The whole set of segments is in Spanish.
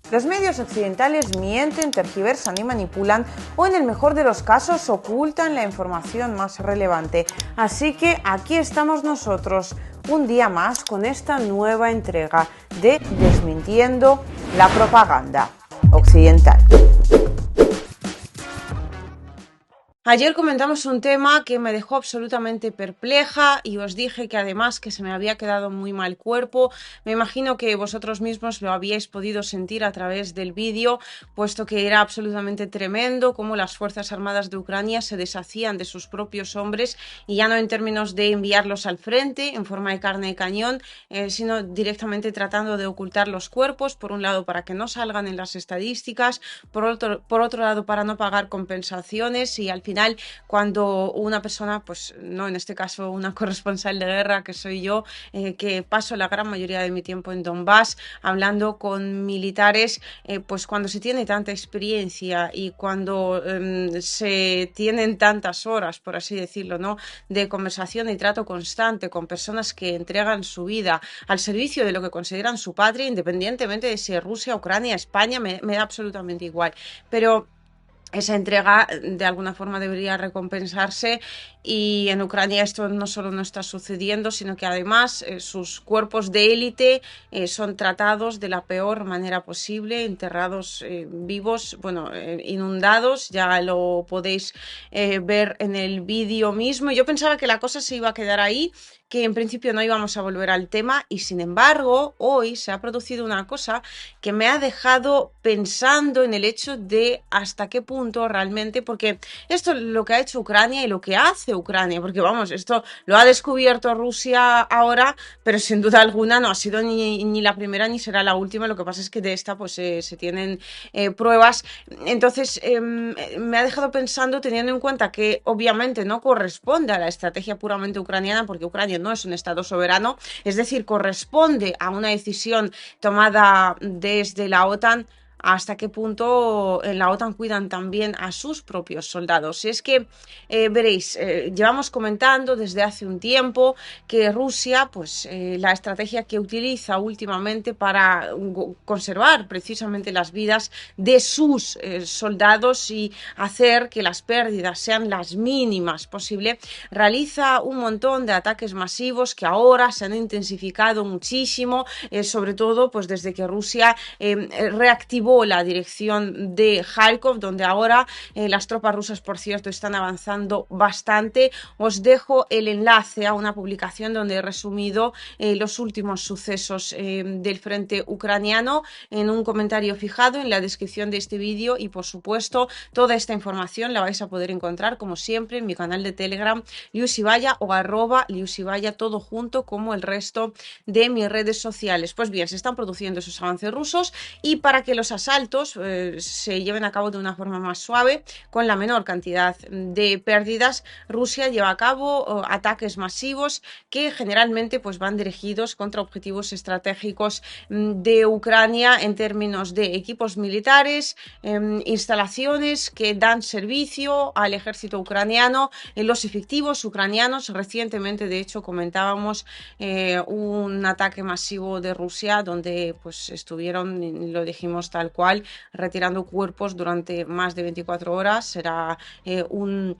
Los medios occidentales mienten, tergiversan y manipulan, o en el mejor de los casos ocultan la información más relevante. Así que aquí estamos nosotros, un día más, con esta nueva entrega de Desmintiendo la propaganda occidental. Ayer comentamos un tema que me dejó absolutamente perpleja y os dije que además que se me había quedado muy mal cuerpo. Me imagino que vosotros mismos lo habíais podido sentir a través del vídeo, puesto que era absolutamente tremendo cómo las Fuerzas Armadas de Ucrania se deshacían de sus propios hombres, y ya no en términos de enviarlos al frente en forma de carne de cañón, sino directamente tratando de ocultar los cuerpos, por un lado para que no salgan en las estadísticas, por otro lado para no pagar compensaciones, y al final cuando una persona, pues no en este caso una corresponsal de guerra que soy yo, que paso la gran mayoría de mi tiempo en Donbass hablando con militares, pues cuando se tiene tanta experiencia y cuando se tienen tantas horas, por así decirlo, ¿no?, de conversación y trato constante con personas que entregan su vida al servicio de lo que consideran su patria, independientemente de si es Rusia, Ucrania, España, me da absolutamente igual, pero esa entrega de alguna forma debería recompensarse, y en Ucrania esto no solo no está sucediendo, sino que además sus cuerpos de élite son tratados de la peor manera posible, enterrados vivos, bueno, inundados, ya lo podéis ver en el vídeo mismo. Yo pensaba que la cosa se iba a quedar ahí, que en principio no íbamos a volver al tema, y sin embargo hoy se ha producido una cosa que me ha dejado pensando en el hecho de hasta qué punto realmente, porque esto es lo que ha hecho Ucrania y lo que hace Ucrania, porque vamos, esto lo ha descubierto Rusia ahora, pero sin duda alguna no ha sido ni la primera ni será la última. Lo que pasa es que de esta pues se tienen pruebas. Entonces me ha dejado pensando, teniendo en cuenta que obviamente no corresponde a la estrategia puramente ucraniana, porque Ucrania no es un estado soberano, es decir, corresponde a una decisión tomada desde la OTAN. Hasta qué punto en la OTAN cuidan también a sus propios soldados. Y es que veréis, llevamos comentando desde hace un tiempo que Rusia, pues la estrategia que utiliza últimamente para conservar precisamente las vidas de sus soldados y hacer que las pérdidas sean las mínimas posible, realiza un montón de ataques masivos que ahora se han intensificado muchísimo, sobre todo pues desde que Rusia reactivó la dirección de Kharkov, donde ahora las tropas rusas, por cierto, están avanzando bastante. Os dejo el enlace a una publicación donde he resumido los últimos sucesos del frente ucraniano en un comentario fijado en la descripción de este vídeo, y por supuesto toda esta información la vais a poder encontrar como siempre en mi canal de Telegram Liusibaya o @Liusibaya, todo junto, como el resto de mis redes sociales. Pues bien, se están produciendo esos avances rusos, y para que los asaltos se lleven a cabo de una forma más suave, con la menor cantidad de pérdidas, Rusia lleva a cabo ataques masivos que generalmente pues van dirigidos contra objetivos estratégicos de Ucrania en términos de equipos militares, instalaciones que dan servicio al ejército ucraniano, los efectivos ucranianos. Recientemente, de hecho, comentábamos un ataque masivo de Rusia donde pues estuvieron, lo dijimos tal cual, retirando cuerpos durante más de 24 horas. Será un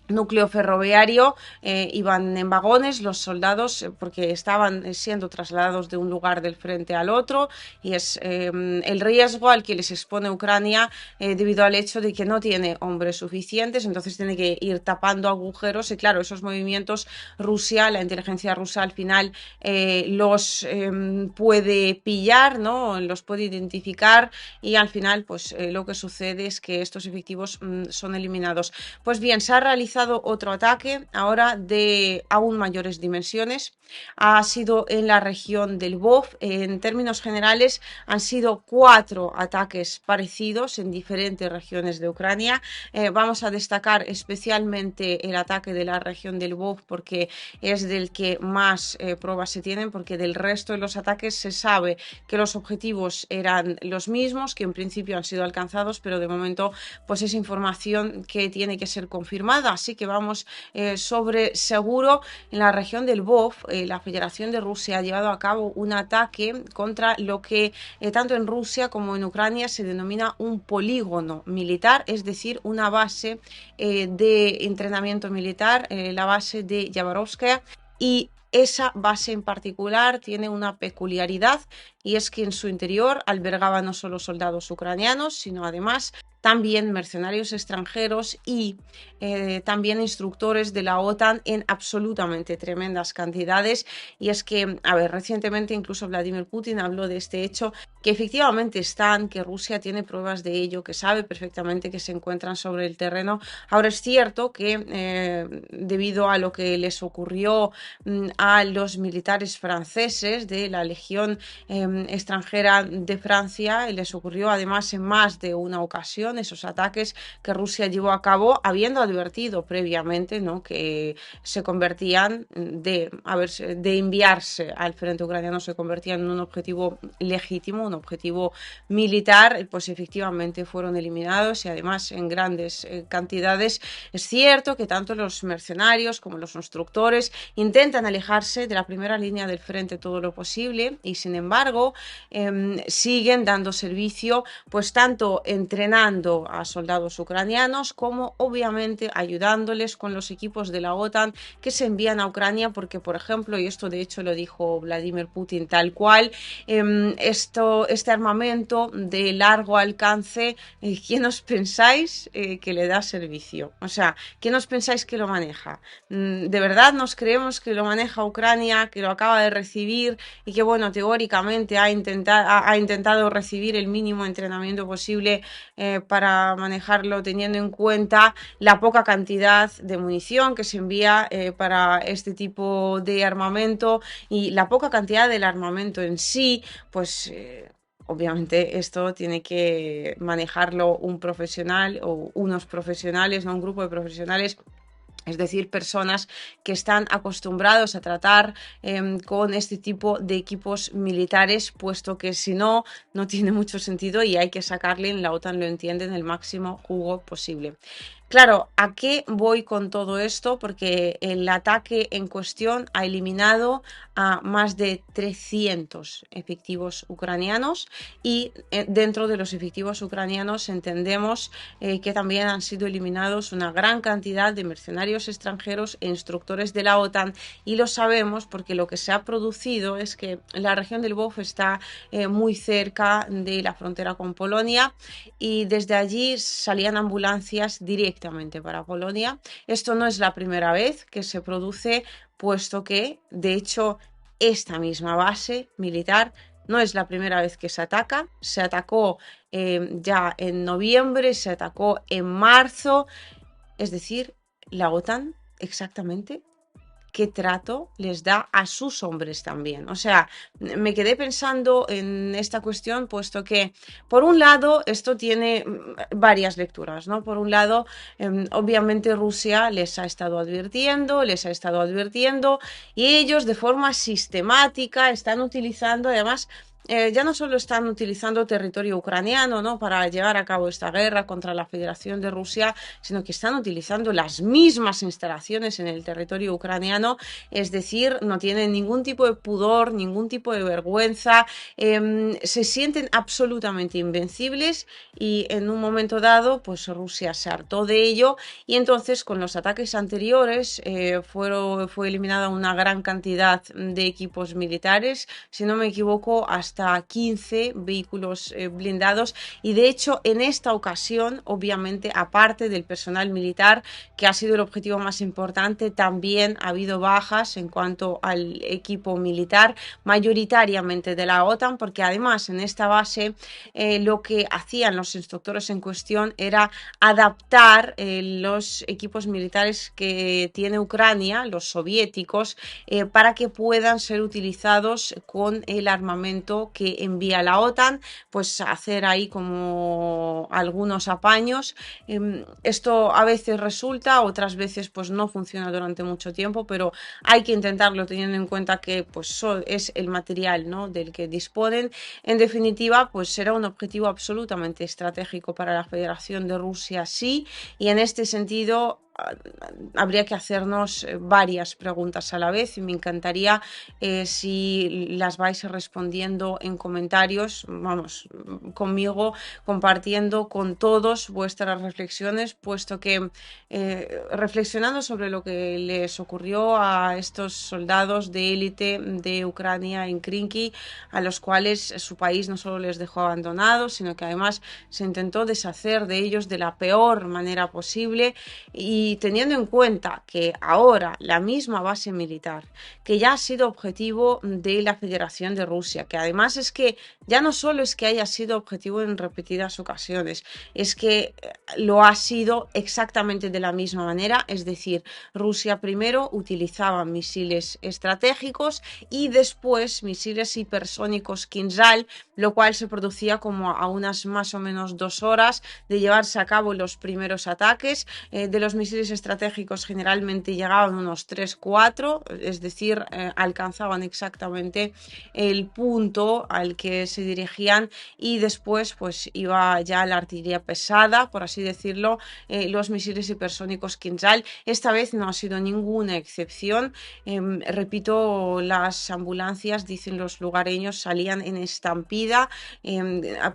núcleo ferroviario, iban en vagones los soldados porque estaban siendo trasladados de un lugar del frente al otro, y es el riesgo al que les expone Ucrania debido al hecho de que no tiene hombres suficientes, entonces tiene que ir tapando agujeros, y claro, esos movimientos Rusia, la inteligencia rusa al final los puede pillar, ¿no?, los puede identificar, y al final pues lo que sucede es que estos efectivos son eliminados. Pues bien, se ha realizado otro ataque ahora de aún mayores dimensiones. Ha sido en la región del Lvov. En términos generales han sido 4 ataques parecidos en diferentes regiones de Ucrania. Vamos a destacar especialmente el ataque de la región del Lvov porque es del que más pruebas se tienen, porque del resto de los ataques se sabe que los objetivos eran los mismos, que en principio han sido alcanzados, pero de momento pues es información que tiene que ser confirmada. así que vamos sobre seguro. En la región del Lvov, la Federación de Rusia ha llevado a cabo un ataque contra lo que tanto en Rusia como en Ucrania se denomina un polígono militar, es decir, una base de entrenamiento militar, la base de Yabarovskaya, y esa base en particular tiene una peculiaridad, y es que en su interior albergaba no solo soldados ucranianos, sino además también mercenarios extranjeros y también instructores de la OTAN en absolutamente tremendas cantidades. Y es que, a ver, recientemente incluso Vladimir Putin habló de este hecho, que efectivamente están, que Rusia tiene pruebas de ello, que sabe perfectamente que se encuentran sobre el terreno. Ahora es cierto que debido a lo que les ocurrió a los militares franceses de la Legión extranjera de Francia, les ocurrió además en más de una ocasión esos ataques que Rusia llevó a cabo, habiendo advertido previamente, ¿no?, que se convertían de enviarse al frente ucraniano, se convertían en un objetivo legítimo, un objetivo militar. Pues efectivamente fueron eliminados, y además en grandes cantidades. Es cierto que tanto los mercenarios como los instructores intentan alejarse de la primera línea del frente todo lo posible, y sin embargo siguen dando servicio, pues tanto entrenando a soldados ucranianos como obviamente ayudándoles con los equipos de la OTAN que se envían a Ucrania, porque por ejemplo, y esto de hecho lo dijo Vladimir Putin tal cual, este armamento de largo alcance, ¿quién os pensáis que le da servicio? O sea, ¿quién os pensáis que lo maneja? ¿De verdad nos creemos que lo maneja Ucrania, que lo acaba de recibir y que, bueno, teóricamente ha intentado recibir el mínimo entrenamiento posible para manejarlo, teniendo en cuenta la poca cantidad de munición que se envía para este tipo de armamento y la poca cantidad del armamento en sí? Pues obviamente esto tiene que manejarlo un profesional o unos profesionales, no un grupo de profesionales, es decir, personas que están acostumbrados a tratar con este tipo de equipos militares, puesto que si no, no tiene mucho sentido y hay que sacarle, en la OTAN lo entienden, el máximo jugo posible. Claro, ¿a qué voy con todo esto? Porque el ataque en cuestión ha eliminado a más de 300 efectivos ucranianos, y dentro de los efectivos ucranianos entendemos que también han sido eliminados una gran cantidad de mercenarios extranjeros e instructores de la OTAN, y lo sabemos porque lo que se ha producido es que la región del Lvov está muy cerca de la frontera con Polonia, y desde allí salían ambulancias directamente para Polonia. Esto no es la primera vez que se produce, puesto que, de hecho, esta misma base militar no es la primera vez que se ataca. Se atacó ya en noviembre, se atacó en marzo. Es decir, la OTAN exactamente qué trato les da a sus hombres también. O sea, me quedé pensando en esta cuestión, puesto que, por un lado, esto tiene varias lecturas, ¿no? Por un lado, obviamente Rusia les ha estado advirtiendo, y ellos de forma sistemática están utilizando, además, ya no solo están utilizando territorio ucraniano, ¿no?, para llevar a cabo esta guerra contra la Federación de Rusia, sino que están utilizando las mismas instalaciones en el territorio ucraniano. Es decir, no tienen ningún tipo de pudor, ningún tipo de vergüenza, se sienten absolutamente invencibles, y en un momento dado, pues Rusia se hartó de ello, y entonces con los ataques anteriores fue eliminada una gran cantidad de equipos militares, si no me equivoco, hasta 15 vehículos blindados, y de hecho en esta ocasión, obviamente, aparte del personal militar, que ha sido el objetivo más importante, también ha habido bajas en cuanto al equipo militar, mayoritariamente de la OTAN, porque además en esta base lo que hacían los instructores en cuestión era adaptar los equipos militares que tiene Ucrania, los soviéticos, para que puedan ser utilizados con el armamento que envía la OTAN, pues hacer ahí como algunos apaños. Esto a veces resulta, otras veces pues no funciona durante mucho tiempo, pero hay que intentarlo teniendo en cuenta que pues es el material, ¿no?, del que disponen. En definitiva, pues será un objetivo absolutamente estratégico para la Federación de Rusia, sí, y en este sentido habría que hacernos varias preguntas a la vez y me encantaría si las vais respondiendo en comentarios, vamos, conmigo, compartiendo con todos vuestras reflexiones, puesto que reflexionando sobre lo que les ocurrió a estos soldados de élite de Ucrania en Krinky, a los cuales su país no solo les dejó abandonados, sino que además se intentó deshacer de ellos de la peor manera posible, y teniendo en cuenta que ahora la misma base militar, que ya ha sido objetivo de la Federación de Rusia, que además es que ya no solo es que haya sido objetivo en repetidas ocasiones, es que lo ha sido exactamente de la misma manera, es decir, Rusia primero utilizaba misiles estratégicos y después misiles hipersónicos Kinzhal, lo cual se producía como a unas más o menos 2 horas de llevarse a cabo los primeros ataques. De los misiles estratégicos generalmente llegaban unos 3-4, es decir, alcanzaban exactamente el punto al que se dirigían, y después pues iba ya la artillería pesada, por así decirlo, los misiles hipersónicos Kinzhal. Esta vez no ha sido ninguna excepción. Repito, las ambulancias, dicen los lugareños, salían en estampida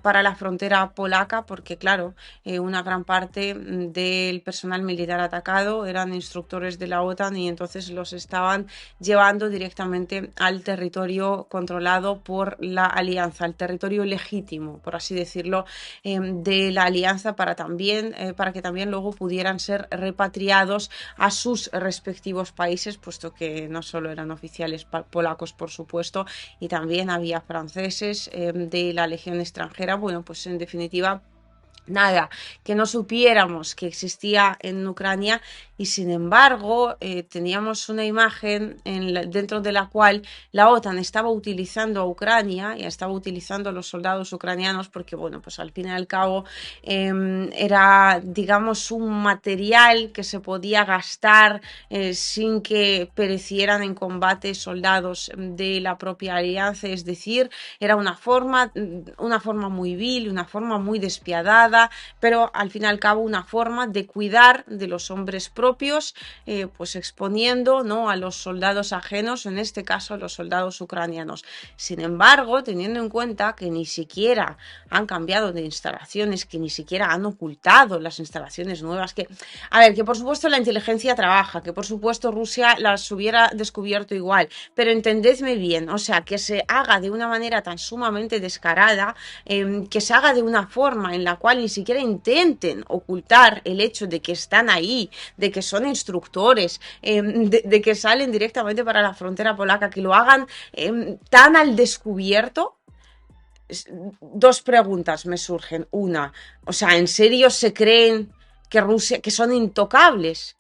para la frontera polaca, porque claro, una gran parte del personal militar atacado eran instructores de la OTAN y entonces los estaban llevando directamente al territorio controlado por la alianza, al territorio legítimo, por así decirlo, de la alianza, para que también luego pudieran ser repatriados a sus respectivos países, puesto que no solo eran oficiales polacos, por supuesto, y también había franceses de la Legión extranjera. Bueno, pues en definitiva, nada que no supiéramos que existía en Ucrania, y sin embargo teníamos una imagen dentro de la cual la OTAN estaba utilizando a Ucrania y estaba utilizando a los soldados ucranianos, porque bueno, pues al fin y al cabo era, digamos, un material que se podía gastar sin que perecieran en combate soldados de la propia alianza, es decir, era una forma muy vil, una forma muy despiadada, pero al fin y al cabo una forma de cuidar de los hombres propios, pues exponiendo, ¿no?, a los soldados ajenos, en este caso a los soldados ucranianos. Sin embargo, teniendo en cuenta que ni siquiera han cambiado de instalaciones, que ni siquiera han ocultado las instalaciones nuevas, que, a ver, que por supuesto la inteligencia trabaja, que por supuesto Rusia las hubiera descubierto igual, pero entendedme bien, o sea, que se haga de una manera tan sumamente descarada, que se haga de una forma en la cual ni siquiera intenten ocultar el hecho de que están ahí, de que son instructores, de que salen directamente para la frontera polaca, que lo hagan tan al descubierto. Dos preguntas me surgen. Una, o sea, ¿en serio se creen que Rusia, que son intocables?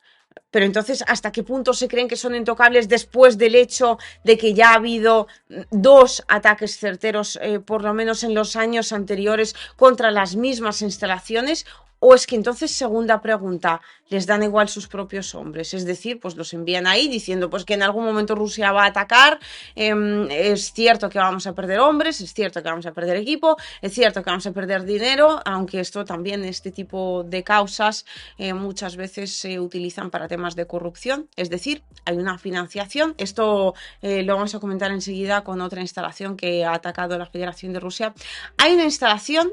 Pero entonces, ¿hasta qué punto se creen que son intocables después del hecho de que ya ha habido 2 ataques certeros, por lo menos en los años anteriores, contra las mismas instalaciones? ¿O es que entonces, segunda pregunta, les dan igual sus propios hombres? Es decir, pues los envían ahí diciendo pues que en algún momento Rusia va a atacar, es cierto que vamos a perder hombres, es cierto que vamos a perder equipo, es cierto que vamos a perder dinero, aunque esto también, este tipo de causas muchas veces se utilizan para temas de corrupción, es decir, hay una financiación. Esto lo vamos a comentar enseguida con otra instalación que ha atacado la Federación de Rusia. Hay una instalación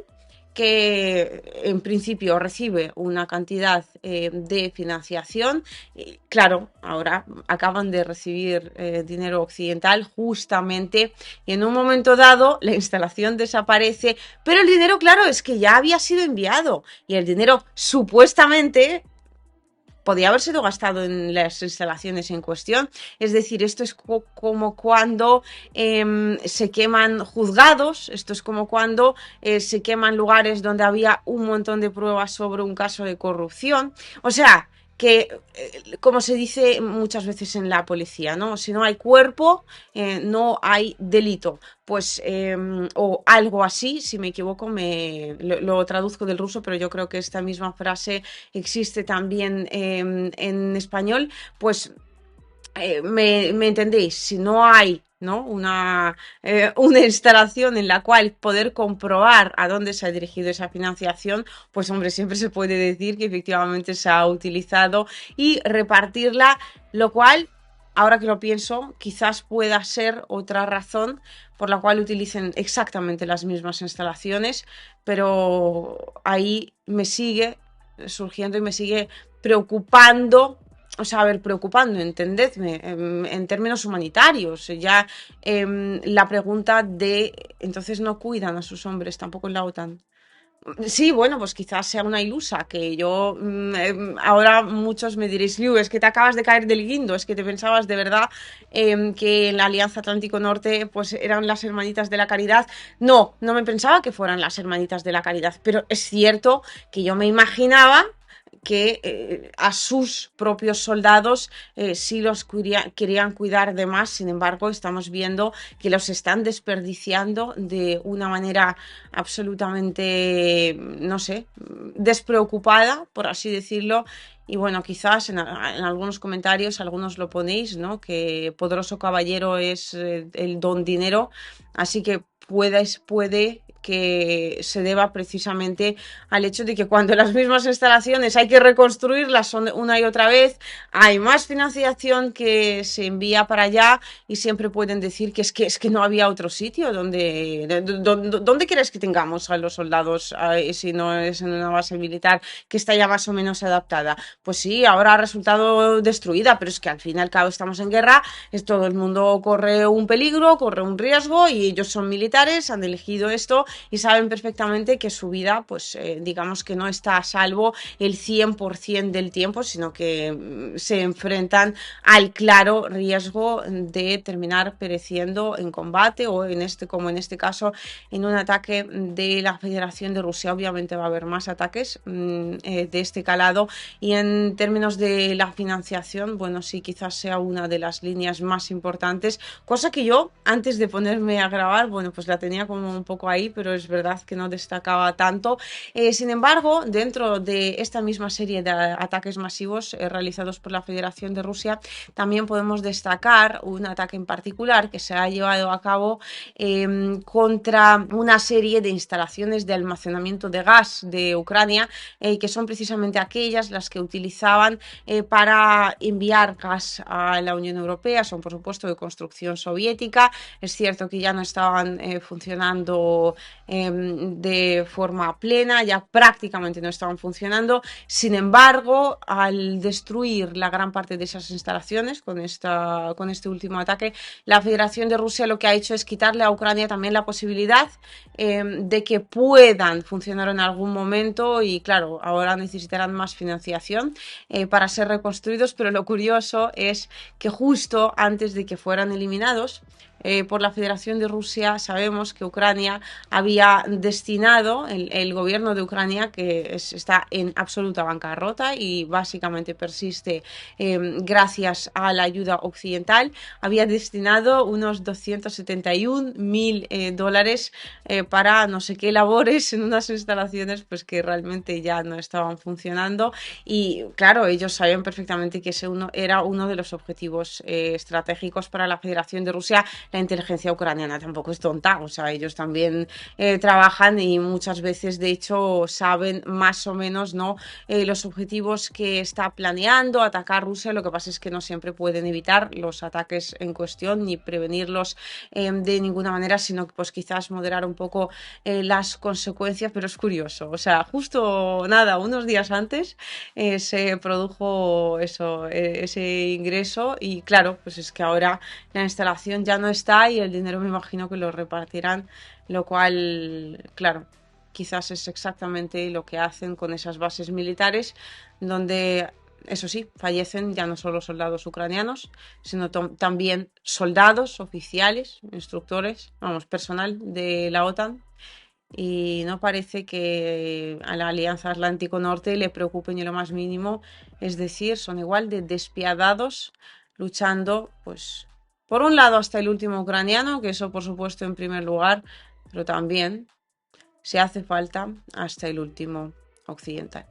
que en principio recibe una cantidad de financiación. Y, claro, ahora acaban de recibir dinero occidental justamente, y en un momento dado la instalación desaparece, pero el dinero, claro, es que ya había sido enviado, y el dinero supuestamente podía haber sido gastado en las instalaciones en cuestión. Es decir, esto es como cuando se queman juzgados, esto es como cuando se queman lugares donde había un montón de pruebas sobre un caso de corrupción. O sea, que, como se dice muchas veces en la policía, ¿no? Si no hay cuerpo, no hay delito. Pues, o algo así, si me equivoco, lo traduzco del ruso, pero yo creo que esta misma frase existe también en español. Pues me entendéis, si no hay ¿no? Una instalación en la cual poder comprobar a dónde se ha dirigido esa financiación, pues hombre, siempre se puede decir que efectivamente se ha utilizado y repartirla, lo cual, ahora que lo pienso, quizás pueda ser otra razón por la cual utilicen exactamente las mismas instalaciones, pero ahí me sigue surgiendo y me sigue preocupando, o sea, a ver, preocupando, entendedme, en términos humanitarios. Ya la pregunta de, entonces no cuidan a sus hombres tampoco en la OTAN. Sí, bueno, pues quizás sea una ilusa, que yo ahora muchos me diréis, Liu, es que te acabas de caer del guindo, es que te pensabas de verdad que en la Alianza Atlántico Norte pues eran las hermanitas de la caridad. No, no me pensaba que fueran las hermanitas de la caridad, pero es cierto que yo me imaginaba que a sus propios soldados sí los querían cuidar de más, sin embargo estamos viendo que los están desperdiciando de una manera absolutamente, no sé, despreocupada, por así decirlo. Y bueno, quizás en algunos comentarios algunos lo ponéis, ¿no? Que poderoso caballero es el don dinero, así que puede que se deba precisamente al hecho de que cuando las mismas instalaciones hay que reconstruirlas una y otra vez, hay más financiación que se envía para allá y siempre pueden decir que no había otro sitio donde quieres que tengamos a los soldados si no es en una base militar que está ya más o menos adaptada. Pues sí, ahora ha resultado destruida, pero es que al fin y al cabo estamos en guerra, todo el mundo corre un peligro, corre un riesgo y ellos son militares, han elegido esto y saben perfectamente que su vida, pues digamos que no está a salvo el 100% del tiempo, sino que se enfrentan al claro riesgo de terminar pereciendo en combate o como en este caso, en un ataque de la Federación de Rusia. Obviamente va a haber más ataques de este calado y en términos de la financiación, bueno, sí, quizás sea una de las líneas más importantes, cosa que yo antes de ponerme a grabar, bueno, pues la tenía como un poco ahí, pero es verdad que no destacaba tanto. Sin embargo, dentro de esta misma serie de ataques masivos realizados por la Federación de Rusia, también podemos destacar un ataque en particular que se ha llevado a cabo contra una serie de instalaciones de almacenamiento de gas de Ucrania, que son precisamente aquellas las que utilizaban para enviar gas a la Unión Europea. Son, por supuesto, de construcción soviética. Es cierto que ya no estaban funcionando de forma plena, ya prácticamente no estaban funcionando. Sin embargo, al destruir la gran parte de esas instalaciones con este último ataque, la Federación de Rusia lo que ha hecho es quitarle a Ucrania también la posibilidad de que puedan funcionar en algún momento y claro, ahora necesitarán más financiación para ser reconstruidos, pero lo curioso es que justo antes de que fueran eliminados, por la Federación de Rusia, sabemos que Ucrania había destinado, el gobierno de Ucrania, que está en absoluta bancarrota y básicamente persiste gracias a la ayuda occidental, había destinado unos 271.000 dólares para no sé qué labores en unas instalaciones pues que realmente ya no estaban funcionando y claro, ellos sabían perfectamente que ese era uno de los objetivos estratégicos para la Federación de Rusia. La inteligencia ucraniana tampoco es tonta, o sea, ellos también trabajan y muchas veces, de hecho, saben más o menos, ¿no? Los objetivos que está planeando atacar Rusia. Lo que pasa es que no siempre pueden evitar los ataques en cuestión ni prevenirlos de ninguna manera, sino pues quizás moderar un poco las consecuencias, pero es curioso, o sea, justo nada, unos días antes se produjo ese ingreso y claro, pues es que ahora la instalación ya no está y el dinero me imagino que lo repartirán, lo cual, claro, quizás es exactamente lo que hacen con esas bases militares donde, eso sí, fallecen ya no solo soldados ucranianos, sino también soldados, oficiales, instructores, vamos, personal de la OTAN. Y no parece que a la Alianza Atlántico Norte le preocupe ni lo más mínimo, es decir, son igual de despiadados luchando, pues, por un lado hasta el último ucraniano, que eso por supuesto en primer lugar, pero también, si hace falta, hasta el último occidental.